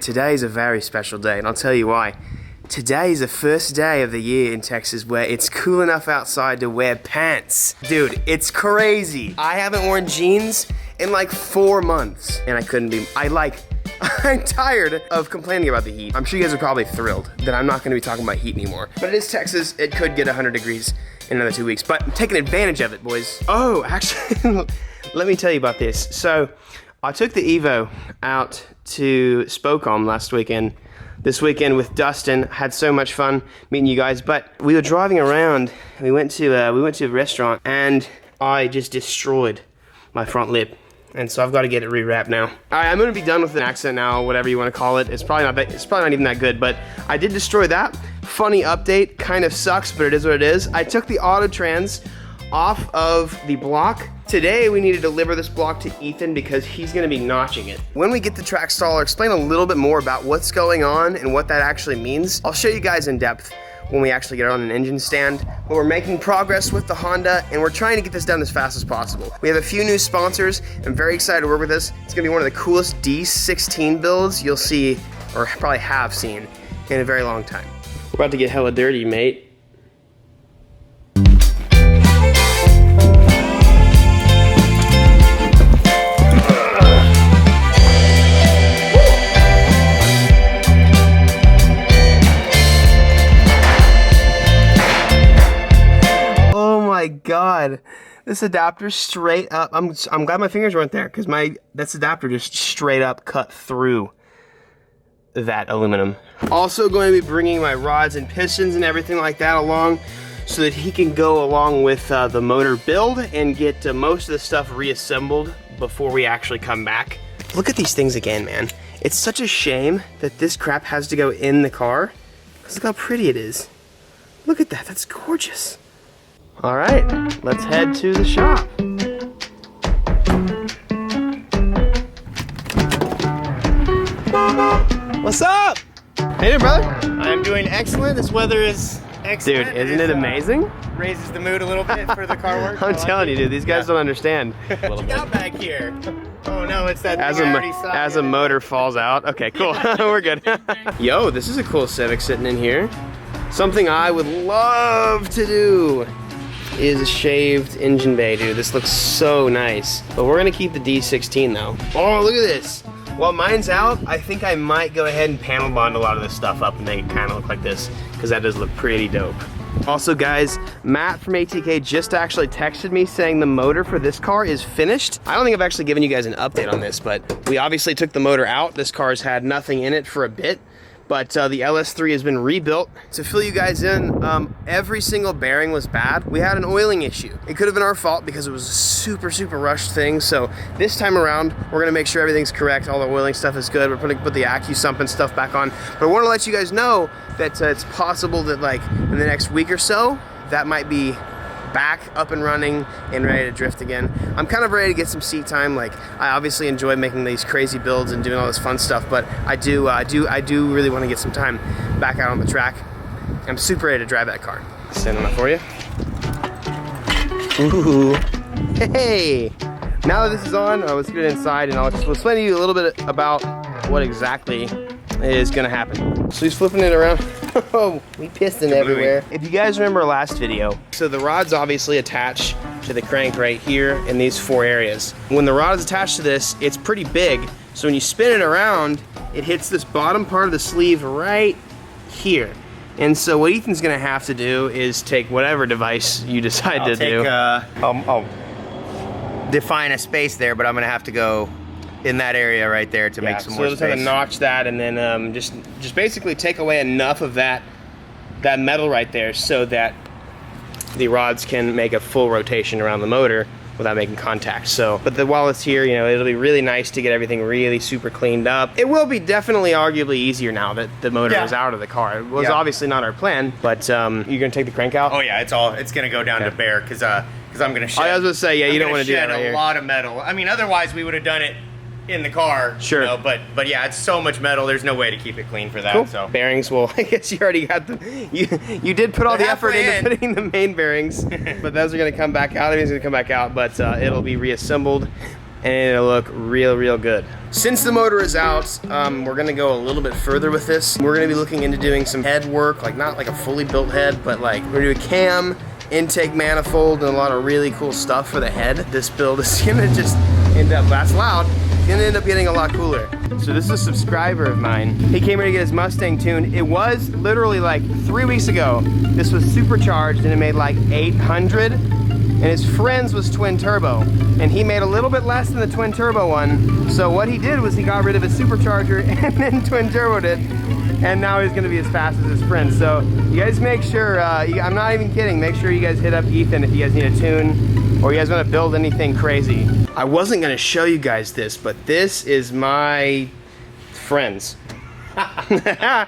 Today is a very special day, and I'll tell you why. Today is the first day of the year in Texas where it's cool enough outside to wear pants. Dude, it's crazy. I haven't worn jeans in like 4 months, and I couldn't be, I'm tired of complaining about the heat. I'm sure you guys are probably thrilled that I'm not gonna be talking about heat anymore. But it is Texas, it could get 100 degrees in another 2 weeks, but I'm taking advantage of it, boys. Oh, actually, let me tell you about this. So, I took the Evo out to Spokane last weekend. This weekend with Dustin, had so much fun meeting you guys. But we were driving around. We went to a restaurant, and I just destroyed my front lip, and so I've got to get it rewrapped now. All right, I'm gonna be done with an accent now, whatever you want to call it. It's probably not even that good, but I did destroy that. Funny update, kind of sucks, but it is what it is. I took the auto trans off of the block. Today we need to deliver this block to Ethan because he's gonna be notching it. When we get the track stall, I'll explain a little bit more about what's going on and what that actually means. I'll show you guys in depth when we actually get it on an engine stand. But we're making progress with the Honda, and we're trying to get this done as fast as possible. We have a few new sponsors. I'm very excited to work with this. It's gonna be one of the coolest D16 builds you'll see, or probably have seen, in a very long time. We're about to get hella dirty, mate. My God, this adapter straight up. I'm glad my fingers weren't there because this adapter just straight up cut through that aluminum. Also going to be bringing my rods and pistons and everything like that along so that he can go along with the motor build and get most of the stuff reassembled before we actually come back. Look at these things again, man. It's such a shame that this crap has to go in the car because look how pretty it is. Look at that, that's gorgeous. All right, let's head to the shop. What's up? Hey there, brother. I'm doing excellent. This weather is excellent. Dude, isn't it amazing? Raises the mood a little bit for the car work. I'm telling you, dude, these guys don't understand. What you got back here? Oh no, it's that As thing I already saw. a motor falls out. Okay, cool. We're good. Yo, this is a cool Civic sitting in here. Something I would love to do is a shaved engine bay, dude. This looks so nice. But we're gonna keep the D16 though. Oh, look at this. While mine's out, I think I might go ahead and panel bond a lot of this stuff up and make it kind of look like this, because that does look pretty dope. Also guys, Matt from ATK just actually texted me saying the motor for this car is finished. I don't think I've actually given you guys an update on this, but we obviously took the motor out. This car's had nothing in it for a bit. But the LS3 has been rebuilt. To fill you guys in, every single bearing was bad. We had an oiling issue. It could have been our fault because it was a super, super rushed thing. So this time around, we're gonna make sure everything's correct. All the oiling stuff is good. We're gonna put the AccuSump and stuff back on. But I wanna let you guys know that it's possible that like in the next week or so, that might be back up and running and ready to drift again. I'm kind of ready to get some seat time. Like I obviously enjoy making these crazy builds and doing all this fun stuff, but I do really want to get some time back out on the track. I'm super ready to drive that car. Stand on it for you. Ooh, hey! Now that this is on, let's get inside and I'll explain to you a little bit about what exactly is gonna happen. So he's flipping it around. Oh, we piston everywhere. If you guys remember our last video, so the rod's obviously attached to the crank right here in these 4 areas. When the rod is attached to this, it's pretty big. So when you spin it around, it hits this bottom part of the sleeve right here. And so what Ethan's gonna have to do is take whatever device you decide to do. I'll define a space there, but I'm gonna have to go in that area right there to make some more space. So just have to notch that and then just basically take away enough of that metal right there so that the rods can make a full rotation around the motor without making contact. So, but while it's here, you know, it'll be really nice to get everything really super cleaned up. It will be definitely arguably easier now that the motor is out of the car. It was obviously not our plan, but you're gonna take the crank out? Oh yeah, it's gonna go down to bare because I'm gonna shed. I was gonna say, yeah, you don't want to do that right here. A lot of metal. I mean, otherwise we would have done it in the car, sure. You know, but yeah, it's so much metal. There's no way to keep it clean for that. Cool. So bearings, well, I guess you already got them. You did put all the effort into putting the main bearings, but those are going to come back out. Everything's going to come back out, but it'll be reassembled and it'll look real good. Since the motor is out, we're gonna go a little bit further with this. We're gonna be looking into doing some head work, like not like a fully built head, but like we're gonna do a cam, intake manifold, and a lot of really cool stuff for the head. This build is gonna just end up, that's loud, gonna end up getting a lot cooler. So this is a subscriber of mine. He came here to get his Mustang tuned. It was literally like 3 weeks ago. This was supercharged and it made like 800. And his friend's was twin turbo, and he made a little bit less than the twin turbo one. So what he did was he got rid of his supercharger and then twin turboed it, and now he's gonna be as fast as his friend. So you guys make sure, I'm not even kidding, make sure you guys hit up Ethan if you guys need a tune or you guys wanna build anything crazy. I wasn't gonna show you guys this, but this is my friend's.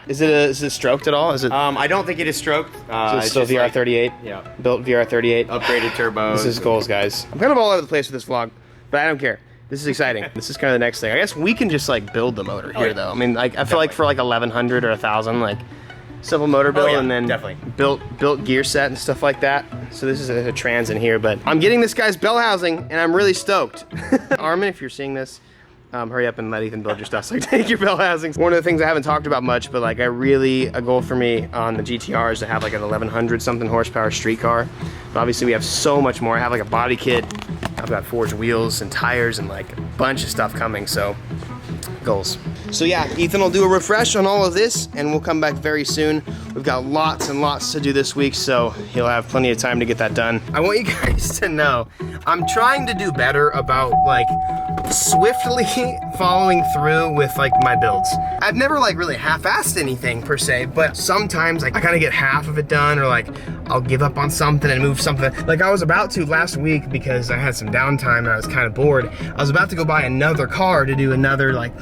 Is it stroked at all? Is it? I don't think it is stroked. It's still VR38. Yeah. Built VR38. Upgraded turbos. This is goals, guys. I'm kind of all over the place with this vlog, but I don't care. This is exciting. This is kind of the next thing. I guess we can just like build the motor here, though. I mean, like I feel like for like 1,100 or 1,000, like simple motor build, and then built gear set and stuff like that. So this is a trans in here, but I'm getting this guy's bell housing, and I'm really stoked. Armin, if you're seeing this, hurry up and let Ethan build your stuff so I can take your bell housings. One of the things I haven't talked about much, but like a goal for me on the GTR is to have like an 1,100 something horsepower street car. But obviously we have so much more. I have like a body kit, I've got forged wheels and tires and like a bunch of stuff coming, so goals. So yeah, Ethan will do a refresh on all of this and we'll come back very soon. We've got lots and lots to do this week, so he'll have plenty of time to get that done. I want you guys to know, I'm trying to do better about like swiftly following through with like my builds. I've never like really half-assed anything per se, but sometimes like I kind of get half of it done, or like I'll give up on something and move something. Like I was about to last week because I had some downtime and I was kind of bored. I was about to go buy another car to do another like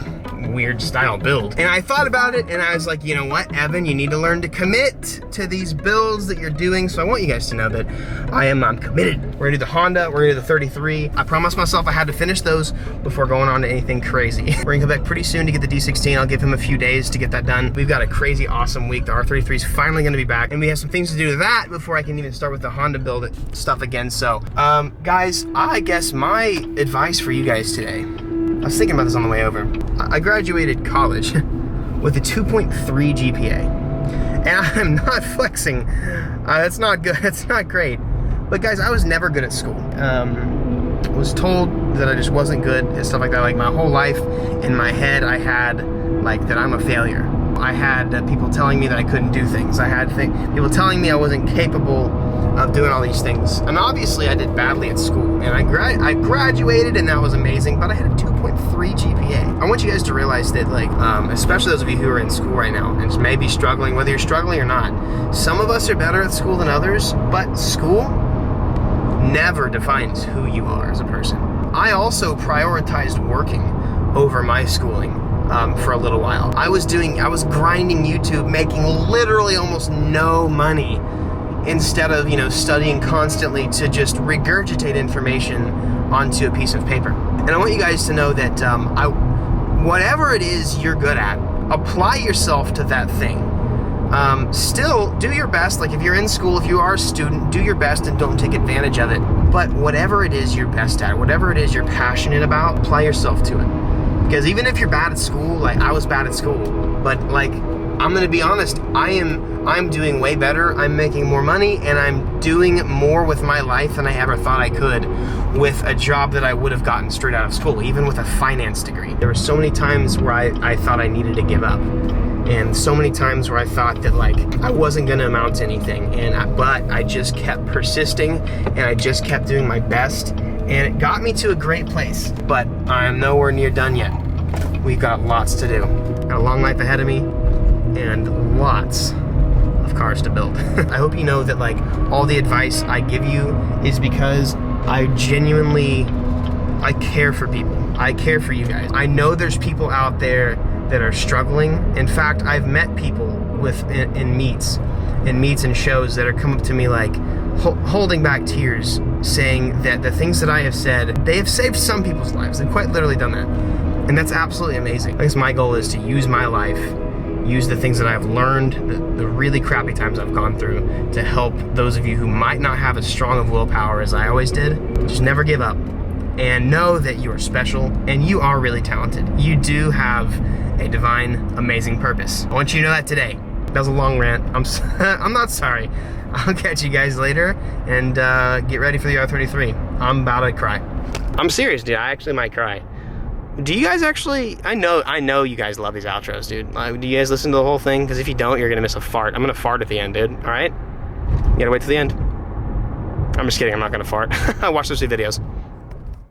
weird style build. And I thought about it and I was like, you know what, Evan, you need to learn to commit to these builds that you're doing. So I want you guys to know that I'm committed. We're gonna do the Honda, we're gonna do the 33. I promised myself I had to finish those before going on to anything crazy. We're gonna come back pretty soon to get the D16. I'll give him a few days to get that done. We've got a crazy awesome week. The R33 is finally gonna be back, and we have some things to do to that before I can even start with the Honda build stuff again. So, guys, I guess my advice for you guys today, I was thinking about this on the way over. I graduated college with a 2.3 GPA. And I'm not flexing. It's not good, it's not great. But guys, I was never good at school. I was told that I just wasn't good and stuff like that. Like my whole life in my head, I had like that I'm a failure. I had people telling me that I couldn't do things. I had people telling me I wasn't capable of doing all these things. And obviously I did badly at school. And I graduated and that was amazing, but I had a 2.3 GPA. I want you guys to realize that like, especially those of you who are in school right now and maybe struggling, whether you're struggling or not, some of us are better at school than others, but school never defines who you are as a person. I also prioritized working over my schooling for a little while. I was grinding YouTube, making literally almost no money, instead of, you know, studying constantly to just regurgitate information onto a piece of paper. And I want you guys to know that whatever it is you're good at, apply yourself to that thing. Still, do your best. Like if you're in school, if you are a student, do your best and don't take advantage of it. But whatever it is you're best at, whatever it is you're passionate about, apply yourself to it. Because even if you're bad at school, like I was bad at school, but like, I'm gonna be honest, I'm doing way better, I'm making more money, and I'm doing more with my life than I ever thought I could with a job that I would have gotten straight out of school, even with a finance degree. There were so many times where I thought I needed to give up. And so many times where I thought that like I wasn't gonna amount to anything, but I just kept persisting and I just kept doing my best, and it got me to a great place. But I'm nowhere near done yet. We've got lots to do. Got a long life ahead of me and lots of cars to build. I hope you know that like all the advice I give you is because I genuinely care for people. I care for you guys. I know there's people out there that are struggling. In fact, I've met people in meets and shows that are come up to me like holding back tears, saying that the things that I have said, they have saved some people's lives. They've quite literally done that. And that's absolutely amazing. I guess my goal is to use my life, use the things that I've learned, the really crappy times I've gone through, to help those of you who might not have as strong of willpower as I always did. Just never give up. and know that you are special and you are really talented. You do have a divine, amazing purpose. I want you to know that today. That was a long rant. I'm not sorry. I'll catch you guys later, and get ready for the R33. I'm about to cry. I'm serious, dude. I actually might cry. Do you guys actually, I know you guys love these outros, dude. Do you guys listen to the whole thing? Because if you don't, you're gonna miss a fart. I'm gonna fart at the end, dude, all right? You gotta wait till the end. I'm just kidding, I'm not gonna fart. Watch those two videos.